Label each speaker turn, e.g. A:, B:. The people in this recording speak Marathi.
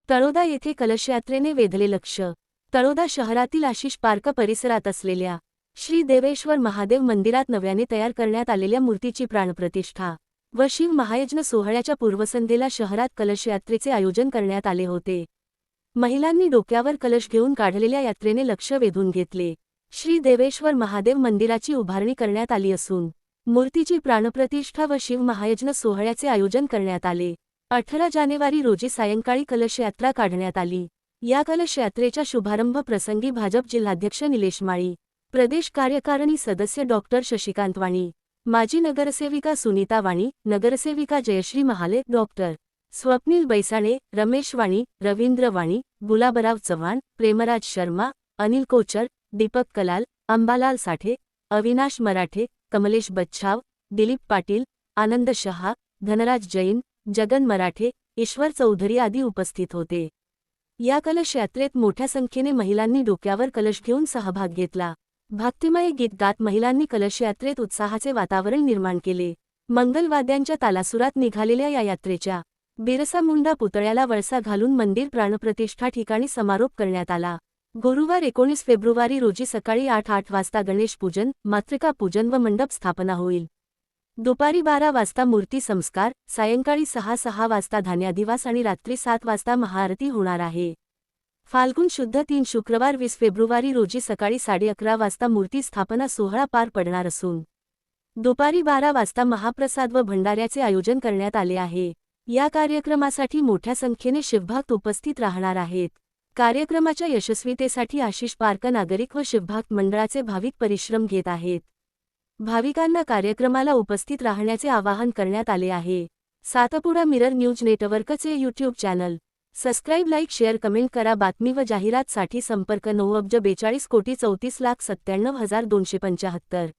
A: तळोदा येथे कलशयात्रेने वेधले लक्ष। तळोदा शहरातील आशिष पार्क परिसरात असलेल्या श्री देवेश्वर महादेव मंदिरात नव्याने तयार करण्यात आलेल्या मूर्तीची प्राणप्रतिष्ठा व शिव महायज्ञ सोहळ्याच्या पूर्वसंध्येला शहरात कलशयात्रेचे आयोजन करण्यात आले होते। महिलांनी डोक्यावर कलश घेऊन काढलेल्या यात्रेने लक्ष वेधून घेतले। श्री देवेश्वर महादेव मंदिराची उभारणी करण्यात आली असून मूर्तीची प्राणप्रतिष्ठा व शिव महायज्ञ सोहळ्याचे आयोजन करण्यात आले। 18 जानेवारी रोजी सायंकाळी कलशयात्रा काढण्यात आली। या कलशयात्रेच्या शुभारंभ प्रसंगी भाजप जिल्हाध्यक्ष निलेश माळी, प्रदेश कार्यकारिणी सदस्य डॉक्टर शशिकांत वाणी, माजी नगरसेविका सुनीता वाणी, नगरसेविका जयश्री महाले, डॉक्टर स्वप्नील बैसाणे, रमेश वाणी, रवींद्र वाणी, गुलाबराव चव्हाण, प्रेमराज शर्मा, अनिल कोचर, दीपक कलाल, अंबालाल साठे, अविनाश मराठे, कमलेश बच्छाव, दिलीप पाटील, आनंद शहा, धनराज जैन, जगन मराठे, ईश्वर चौधरी आदी उपस्थित होते। या कलश यात्रेत मोठ्या संख्येने महिलांनी डोक्यावर कलश घेऊन सहभाग घेतला। भक्तिमय गीत गात महिलांनी कलश यात्रेत उत्साहाचे वातावरण निर्माण केले। मंगलवाद्यांच्या तालासुरात निघालेल्या या यात्रेच्या बिरसा मुंडा पुतळ्याला वळसा घालून मंदिर प्राणप्रतिष्ठा ठिकाणी समारोप करण्यात आला। गुरुवार 19 फेब्रुवारी रोजी सकाळी 8:08 वाजता गणेश पूजन, मातृका पूजन व मंडप स्थापना होईल। दुपारी 12 वाजता मूर्ती संस्कार, सायंकाळी 6:06 वाजता धान्याधिवास आणि रात्री 7 वाजता महाआरती होणार आहे। फाल्गुन शुद्ध 3 शुक्रवार 20 फेब्रुवारी रोजी सकाळी 11:30 वाजता मूर्ती स्थापना सोहळा पार पडणार असून दुपारी 12 वाजता महाप्रसाद व भंडाऱ्याचे आयोजन करण्यात आले आहे। या कार्यक्रमासाठी मोठ्या संख्येने शिवभक्त उपस्थित राहणार आहेत। कार्यक्रमाच्या यशस्वीतेसाठी आशिष पार्क नागरिक व शिवभक्त मंडळाचे भाविक परिश्रम घेत आहेत। भाविकांना कार्यक्रमाला उपस्थित राहण्याचे आवाहन करण्यात आले आहे। सातपुडा मिरर न्यूज नेटवर्कचे YouTube channel subscribe, like, share, comment करा। बातमी व जाहिरात साठी संपर्क 9 अब्ज 42 कोटी 34 लाख 97,275।